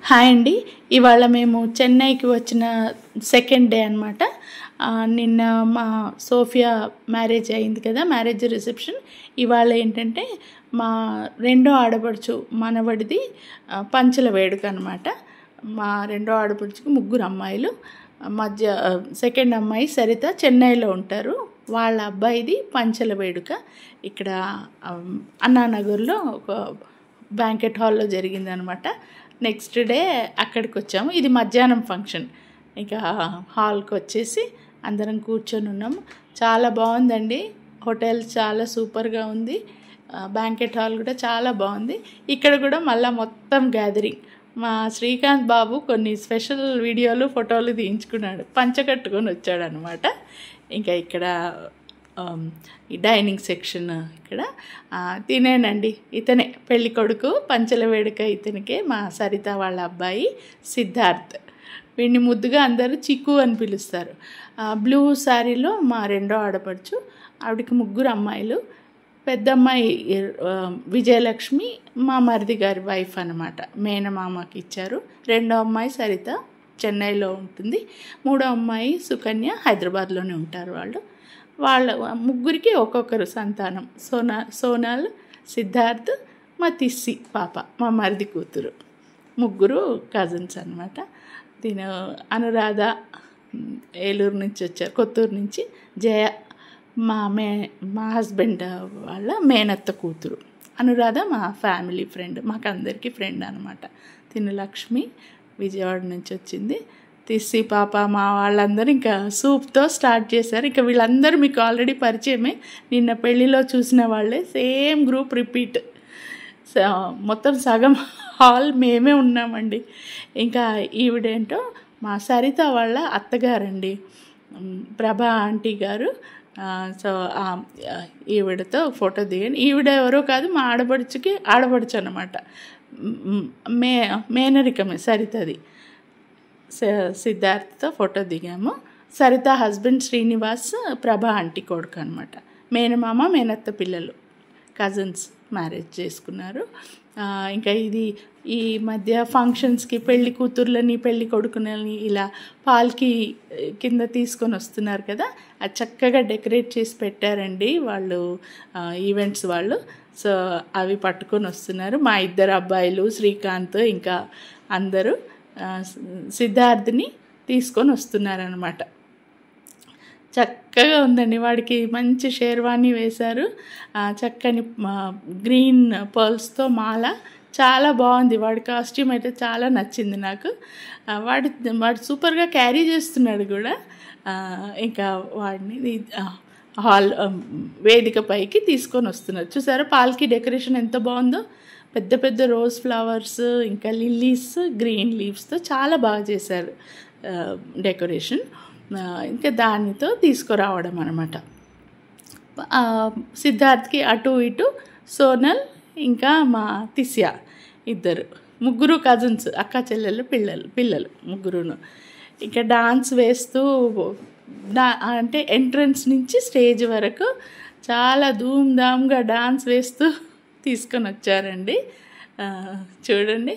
Hi అండి. ఇవాళ మేము చెన్నైకి వచ్చిన సెకండ్ డే అనమాట. నిన్న మా సోఫియా మ్యారేజ్ అయింది కదా, మ్యారేజ్ రిసెప్షన్. ఇవాళ ఏంటంటే మా రెండో ఆడపడుచు మనవడిది పంచల వేడుక అనమాట. మా రెండో ఆడపడుచుకి ముగ్గురు అమ్మాయిలు. మధ్య సెకండ్ అమ్మాయి సరిత చెన్నైలో ఉంటారు. వాళ్ళ అబ్బాయిది పంచల వేడుక ఇక్కడ అన్నానగర్లో ఒక బ్యాంకెట్ హాల్లో జరిగిందనమాట. నెక్స్ట్ డే అక్కడికి వచ్చాము. ఇది మధ్యాహ్నం ఫంక్షన్. ఇక హాల్కి వచ్చేసి అందరం కూర్చొని ఉన్నాము. చాలా బాగుందండి. హోటల్ చాలా సూపర్గా ఉంది. బ్యాంకెట్ హాల్ కూడా చాలా బాగుంది. ఇక్కడ కూడా మళ్ళీ మొత్తం గ్యాదరింగ్. మా శ్రీకాంత్ బాబు కొన్ని స్పెషల్ వీడియోలు ఫోటోలు తీయించుకున్నాడు. పంచ కట్టుకొని వచ్చాడు అనమాట. ఇంకా ఇక్కడ ఈ డైనింగ్ సెక్షన్ ఇక్కడ తినేనండి. ఇతనే పెళ్ళి కొడుకు, పంచల వేడుక ఇతనికే. మా సరిత వాళ్ళ అబ్బాయి సిద్ధార్థ్. వీడిని ముద్దుగా అందరూ చిక్కు అని పిలుస్తారు. బ్లూ శారీలో మా రెండో ఆడపడుచు, ఆవిడకి ముగ్గురు అమ్మాయిలు. పెద్ద అమ్మాయి విజయలక్ష్మి మా మరిది గారి వైఫ్ అనమాట, మేనమామకి ఇచ్చారు. రెండో అమ్మాయి సరిత చెన్నైలో ఉంటుంది. మూడో అమ్మాయి సుకన్య హైదరాబాద్లోనే ఉంటారు. వాళ్ళ ముగ్గురికి ఒక్కొక్కరు సంతానం. సోనాల్, సిద్ధార్థ్, మా తిస్సి పాప, మా మరిది కూతురు. ముగ్గురు కజిన్స్ అనమాట. దీని అనురాధ ఏలూరు నుంచి వచ్చారు, కొత్తూరు నుంచి. జయ మా హస్బెండ్ వాళ్ళ మేనత్త కూతురు. అనురాధ మా ఫ్యామిలీ ఫ్రెండ్, మాకు అందరికీ ఫ్రెండ్ అనమాట. తిను లక్ష్మి విజయవాడ నుంచి వచ్చింది. తిస్సి పాప మా వాళ్ళందరూ ఇంకా సూప్తో స్టార్ట్ చేశారు. ఇంకా వీళ్ళందరూ మీకు ఆల్రెడీ పరిచయమే, నిన్న పెళ్ళిలో చూసిన వాళ్ళే. Same group repeat. మొత్తం సగం హాల్ మేమే ఉన్నామండి. ఇంకా ఈవిడేంటో మా సరిత వాళ్ళ అత్తగారండి, ప్రభా ఆంటీ గారు. సో ఈవిడతో ఫోటో దిగాను. ఈవిడ ఎవరో కాదు, మా ఆడపడుచు అనమాట. మేనరికమే సరితది. సిద్ధార్థ్తో ఫోటో దిగాము. సరిత హస్బెండ్ శ్రీనివాస్ ప్రభా ఆంటీ కొడుకు అనమాట. మేనమామ మేనత్త పిల్లలు, కజిన్స్ మ్యారేజ్ చేసుకున్నారు. ఇంకా ఇది ఈ మధ్య ఫంక్షన్స్కి పెళ్లి కూతుర్లని పెళ్లి కొడుకులని ఇలా పాల్కి కింద తీసుకొని వస్తున్నారు కదా, అది చక్కగా డెకరేట్ చేసి పెట్టారండి వాళ్ళు, ఈవెంట్స్ వాళ్ళు. సో అవి పట్టుకొని వస్తున్నారు. మా ఇద్దరు అబ్బాయిలు శ్రీకాంత్ ఇంకా అందరూ సిద్ధార్థ్ని తీసుకొని వస్తున్నారనమాట. చక్కగా ఉందండి. వాడికి మంచి షేర్వాణి వేశారు. చక్కని గ్రీన్ పర్ల్స్తో మాల, చాలా బాగుంది. వాడి కాస్ట్యూమ్ అయితే చాలా నచ్చింది నాకు. వాడు సూపర్గా క్యారీ చేస్తున్నాడు కూడా. ఇంకా వాడిని హాల్ వేదిక పైకి తీసుకొని వస్తున్నారు. చూసారా పాల్కి డెకరేషన్ ఎంత బాగుందో. పెద్ద పెద్ద రోజ్ ఫ్లవర్స్, ఇంకా లిల్లీస్, గ్రీన్ లీవ్స్తో చాలా బాగా చేశారు డెకరేషన్. ఇంకా దానితో తీసుకురావడం అనమాట. సిద్ధార్థ్కి అటు ఇటు సోనల్ ఇంకా మా తిస్యా ఇద్దరు, ముగ్గురు కజిన్స్, అక్క చెల్లెళ్ళు పిల్లలు ముగ్గురును. ఇంకా డాన్స్ వేస్తూ అంటే ఎంట్రన్స్ నుంచి స్టేజ్ వరకు చాలా ధూమ్ధామ్గా డాన్స్ వేస్తూ తీసుకొని వచ్చారండి. చూడండి,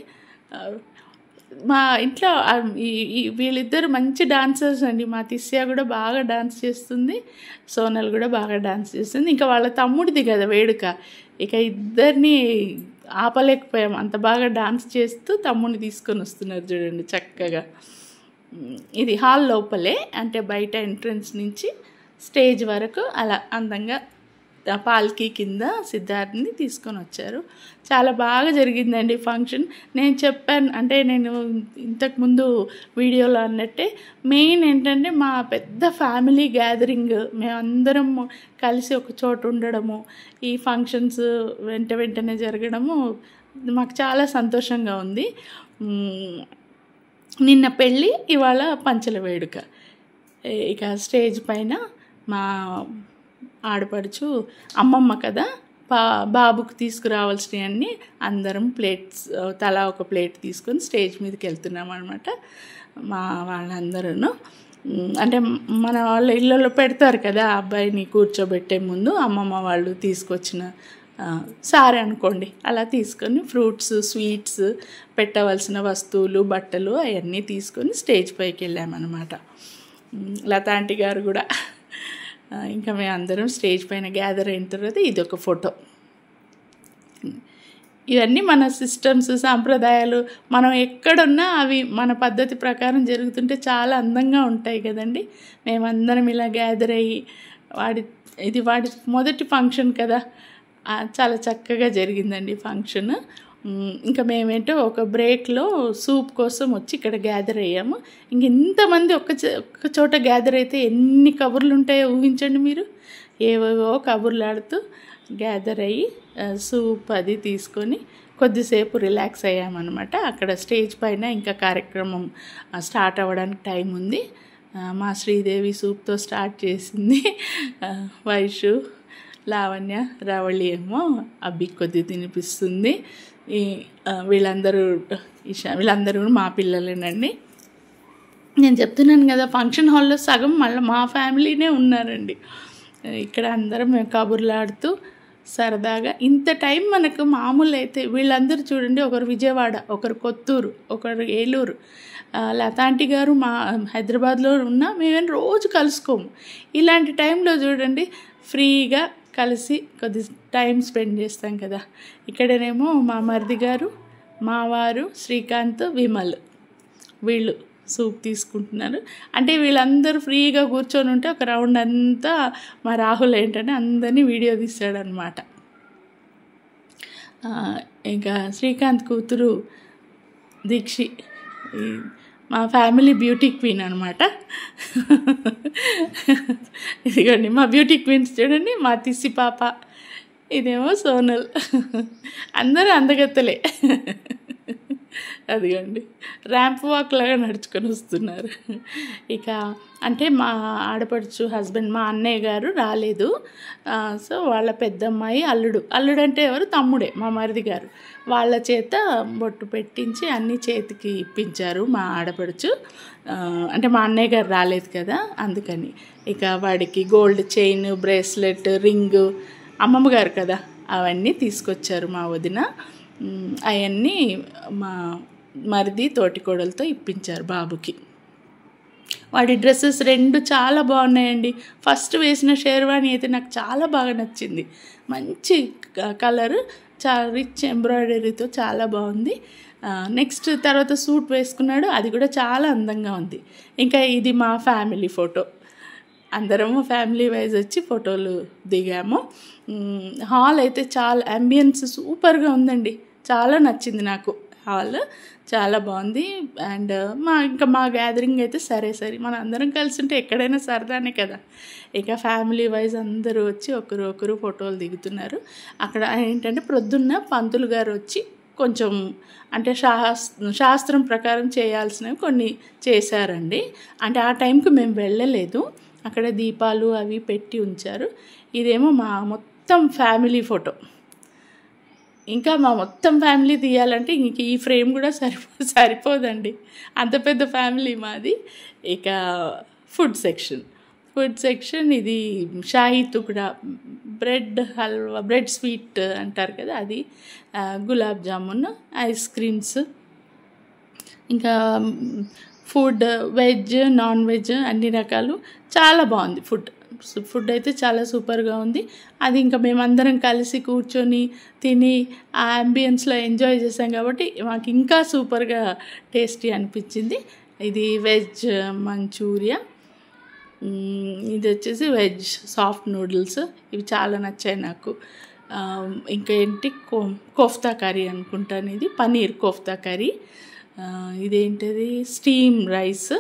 మా ఇంట్లో వీళ్ళిద్దరు మంచి డాన్సర్స్ అండి. మా తిస్యా కూడా బాగా డాన్స్ చేస్తుంది, సోనల్ కూడా బాగా డాన్స్ చేస్తుంది. ఇంకా వాళ్ళ తమ్ముడిది కదా వేడుక, ఇక ఇద్దరిని ఆపలేకపోయాం. అంత బాగా డాన్స్ చేస్తూ తమ్ముడిని తీసుకొని వస్తున్నారు చూడండి చక్కగా. ఇది హాల్ లోపలే, అంటే బయట ఎంట్రన్స్ నుంచి స్టేజ్ వరకు అలా అందంగా పాల్కీ కింద సిద్ధార్థ్ని తీసుకొని వచ్చారు. చాలా బాగా జరిగిందండి ఫంక్షన్. నేను చెప్పాను, అంటే నేను ఇంతకుముందు వీడియోలో అన్నట్టే, మెయిన్ ఏంటంటే మా పెద్ద ఫ్యామిలీ గ్యాదరింగ్, మేమందరం కలిసి ఒక చోట ఉండడము, ఈ ఫంక్షన్స్ వెంటనే జరగడము మాకు చాలా సంతోషంగా ఉంది. నిన్న పెళ్ళి, ఇవాళ పంచల వేడుక. ఇక స్టేజ్ పైన మా ఆడపడుచు అమ్మమ్మ కదా, బాబుకు తీసుకురావాల్సినవన్నీ అందరం ప్లేట్స్, తలా ఒక ప్లేట్ తీసుకొని స్టేజ్ మీదకి వెళ్తున్నాం అనమాట. మా వాళ్ళందరూ అంటే మన వాళ్ళ ఇళ్ళలో పెడతారు కదా, అబ్బాయిని కూర్చోబెట్టే ముందు అమ్మమ్మ వాళ్ళు తీసుకొచ్చిన సారే అనుకోండి, అలా తీసుకొని ఫ్రూట్స్, స్వీట్స్, పెట్టవలసిన వస్తువులు, బట్టలు అవన్నీ తీసుకొని స్టేజ్ పైకి వెళ్ళామన్నమాట. లతా ఆంటీ గారు కూడా. ఇంకా మేము అందరం స్టేజ్ పైన గ్యాదర్ అయిన తర్వాత ఇదొక ఫోటో. ఇవన్నీ మన సిస్టమ్స్, సాంప్రదాయాలు, మనం ఎక్కడున్నా అవి మన పద్ధతి ప్రకారం జరుగుతుంటే చాలా అందంగా ఉంటాయి కదండి. మేమందరం ఇలా గ్యాదర్ అయ్యి ఇది వాడి మొదటి ఫంక్షన్ కదా, చాలా చక్కగా జరిగిందండి ఫంక్షన్. ఇంకా మేమేంటో ఒక బ్రేక్లో సూప్ కోసం వచ్చి ఇక్కడ గ్యాదర్ అయ్యాము. ఇంక ఇంతమంది ఒక్క చోట గ్యాదర్ అయితే ఎన్ని కబుర్లు ఉంటాయో ఊహించండి మీరు. ఏవేవో కబుర్లు ఆడుతూ గ్యాదర్ అయ్యి సూప్ అది తీసుకొని కొద్దిసేపు రిలాక్స్ అయ్యామన్నమాట. అక్కడ స్టేజ్ పైన ఇంకా కార్యక్రమం స్టార్ట్ అవ్వడానికి టైం ఉంది. మా శ్రీదేవి సూప్తో స్టార్ట్ చేసింది. వైషు, లావణ్య, రావళి ఏమో అబ్బి కొద్ది తినిపిస్తుంది. వీళ్ళందరూ మా పిల్లలేనండి. నేను చెప్తున్నాను కదా, ఫంక్షన్ హాల్లో సగం మళ్ళీ మా ఫ్యామిలీనే ఉన్నారండి. ఇక్కడ అందరం మేము కబుర్లాడుతూ సరదాగా ఇంత టైం మనకు మామూలు అయితే వీళ్ళందరూ చూడండి, ఒకరు విజయవాడ, ఒకరు కొత్తూరు, ఒకరు ఏలూరు. లతా ఆంటీ గారు మా హైదరాబాద్లో ఉన్నా మేమేం రోజు కలుసుకోము. ఇలాంటి టైంలో చూడండి ఫ్రీగా కలిసి కొద్ది టైం స్పెండ్ చేస్తాం కదా. ఇక్కడనేమో మా మరిది గారు, మా వారు శ్రీకాంత్, విమల్ వీళ్ళు సూప్ తీసుకుంటున్నారు. అంటే వీళ్ళందరూ ఫ్రీగా కూర్చొని ఉంటే ఒక రౌండ్ అంతా మా రాహుల్ ఏంటంటే అందరినీ వీడియో తీస్తాడనమాట. ఇంకా శ్రీకాంత్ కూతురు దీక్షి మా ఫ్యామిలీ బ్యూటీ క్వీన్ అనమాట. ఇదిగోండి మా బ్యూటీ క్వీన్స్ చూడండి, మా తిస్సి పాప, ఇదేమో సోనల్, అందరూ అందగత్తలే. అదిగోండి ర్యాంప్ వాక్ లాగా నడుచుకొని వస్తున్నారు. ఇక అంటే మా ఆడపడుచు హస్బెండ్, మా అన్నయ్య గారు రాలేదు. సో వాళ్ళ పెద్దమ్మాయి అల్లుడు అంటే ఎవరు, తమ్ముడే, మా మరిది గారు, వాళ్ళ చేత బొట్టు పెట్టించి అన్నీ చేతికి ఇప్పించారు మా ఆడపడుచు. అంటే మా అన్నయ్య గారు రాలేదు కదా అందుకని. ఇక వాడికి గోల్డ్ చైన్, బ్రేస్లెట్, రింగు, అమ్మమ్మ గారు కదా అవన్నీ తీసుకొచ్చారు మా వదిన. అవన్నీ మా మరిది తోటికోడలతో ఇప్పించారు బాబుకి. వాడి డ్రెస్సెస్ 2 చాలా బాగున్నాయండి. ఫస్ట్ వేసిన షేర్వాణి అయితే నాకు చాలా బాగా నచ్చింది. మంచి కలర్, చాలా రిచ్ ఎంబ్రాయిడరీతో చాలా బాగుంది. నెక్స్ట్ తర్వాత సూట్ వేసుకున్నాడు, అది కూడా చాలా అందంగా ఉంది. ఇంకా ఇది మా ఫ్యామిలీ ఫోటో. అందరము ఫ్యామిలీ వైజ్ వచ్చి ఫోటోలు దిగాము. హాల్ అయితే చాలా అంబియన్స్ సూపర్గా ఉందండి. చాలా నచ్చింది నాకు హాల్, చాలా బాగుంది. అండ్ మా గ్యాదరింగ్ అయితే సరే మన అందరం కలిసి ఉంటే ఎక్కడైనా సరదానే కదా. ఇక ఫ్యామిలీ వైజ్ అందరూ వచ్చి ఒకరు ఫోటోలు దిగుతున్నారు. అక్కడ ఏంటంటే ప్రొద్దున్న పంతులు గారు వచ్చి కొంచెం అంటే శాస్త్రం ప్రకారం చేయాల్సినవి కొన్ని చేశారండి. అంటే ఆ టైంకి మేము వెళ్ళలేదు. అక్కడ దీపాలు అవి పెట్టి ఉంచారు. ఇదేమో మా మొత్తం ఫ్యామిలీ ఫోటో. ఇంకా మా మొత్తం ఫ్యామిలీ తీయాలంటే ఇంక ఈ ఫ్రేమ్ కూడా సరిపోదండి, అంత పెద్ద ఫ్యామిలీ మాది. ఇక ఫుడ్ సెక్షన్ ఇది shahi tukda, bread halwa, bread sweet అంటారు కదా అది, గులాబ్ జామున్, ఐస్ క్రీమ్స్, ఇంకా ఫుడ్ వెజ్, నాన్ వెజ్ అన్ని రకాలు. చాలా బాగుంది ఫుడ్ అయితే చాలా సూపర్గా ఉంది. అది ఇంకా మేమందరం కలిసి కూర్చొని తిని ఆ అంబియన్స్లో ఎంజాయ్ చేసాం కాబట్టి మాకు ఇంకా సూపర్గా టేస్టీ అనిపించింది. ఇది వెజ్ మంచూరియా, ఇది వచ్చేసి వెజ్ సాఫ్ట్ నూడిల్స్, ఇవి చాలా నచ్చాయి నాకు. ఇంకా ఏంటి కోఫ్తా కర్రీ అనుకుంటాను, ఇది పనీర్ కోఫ్తా కర్రీ. ఇదేంటిది స్టీమ్ రైస్,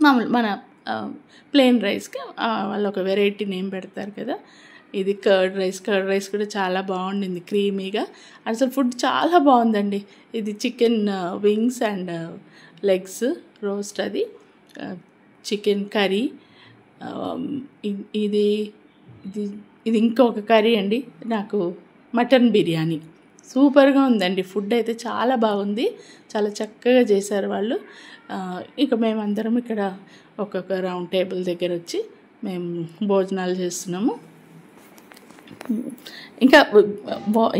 మామూలు మన ప్లెయిన్ రైస్కి వాళ్ళు ఒక వెరైటీ నేమ్ పెడతారు కదా. ఇది కర్డ్ రైస్ కూడా చాలా బాగుండింది, క్రీమీగా. అసలు ఫుడ్ చాలా బాగుందండి. ఇది chicken wings and legs roast, అది చికెన్ కర్రీ. ఇది ఇంకొక కర్రీ అండి, నాకు మటన్ బిర్యానీ. సూపర్గా ఉందండి. ఫుడ్ అయితే చాలా బాగుంది, చాలా చక్కగా చేశారు వాళ్ళు. ఇక మేమందరం ఇక్కడ ఒక్కొక్క రౌండ్ టేబుల్ దగ్గర వచ్చి మేము భోజనాలు చేస్తున్నాము. ఇంకా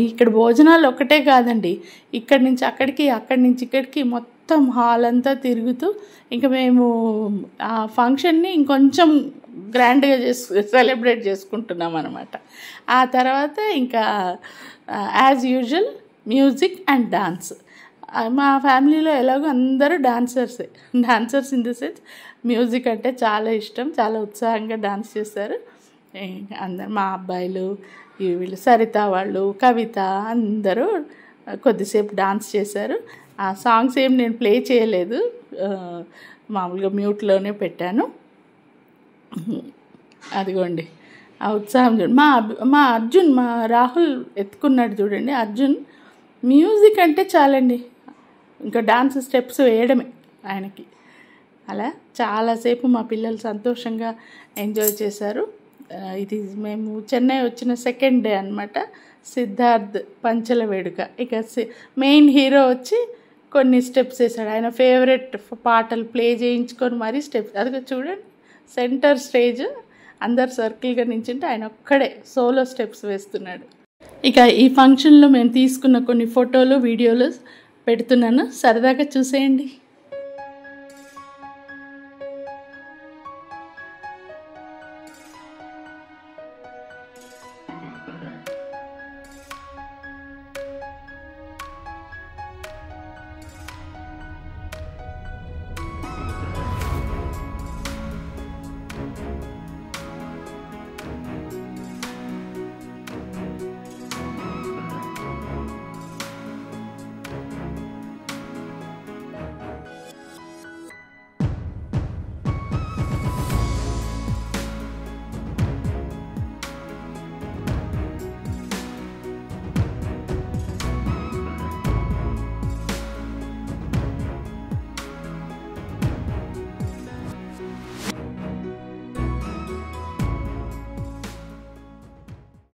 ఇక్కడ భోజనాలు ఒక్కటే కాదండి, ఇక్కడి నుంచి అక్కడికి అక్కడి నుంచి ఇక్కడికి మొత్తం హాల్ అంతా తిరుగుతూ ఇంకా మేము ఆ ఫంక్షన్ని ఇంకొంచెం గ్రాండ్గా సెలబ్రేట్ చేసుకుంటున్నాం అనమాట. ఆ తర్వాత ఇంకా as usual music and dance. మా ఫ్యామిలీలో ఎలాగో అందరూ dancers in the sense music అంటే చాలా ఇష్టం, చాలా ఉత్సాహంగా డాన్స్ చేస్తారు అందరు. మా అబ్బాయిలు, వీళ్ళు సరిత వాళ్ళు, కవిత అందరూ కొద్దిసేపు డాన్స్ చేశారు. ఆ సాంగ్స్ ఏం నేను ప్లే చేయలేదు, మామూలుగా మ్యూట్లోనే పెట్టాను. అదిగోండి ఆ ఉత్సాహం చూడండి. మా అర్జున్, మా రాహుల్ ఎత్తుకున్నాడు చూడండి. అర్జున్ మ్యూజిక్ అంటే చాలండి, ఇంకా డాన్స్ స్టెప్స్ వేయడమే ఆయనకి. అలా చాలాసేపు మా పిల్లలు సంతోషంగా ఎంజాయ్ చేశారు. ఇది మేము చెన్నై వచ్చిన సెకండ్ డే అనమాట. సిద్ధార్థ్ పంచల వేడుక. ఇక మెయిన్ హీరో వచ్చి కొన్ని స్టెప్స్ వేసాడు, ఆయన ఫేవరెట్ పాటలు ప్లే చేయించుకొని మరీ స్టెప్స్. అది చూడండి, సెంటర్ స్టేజ్ అందరు సర్కిల్గా నించుంటే ఆయన ఒక్కడే సోలో స్టెప్స్ వేస్తున్నాడు. ఇక ఈ ఫంక్షన్లో మేము తీసుకున్న కొన్ని ఫోటోలు, వీడియోలు పెడుతున్నాను, సరదాగా చూసేయండి.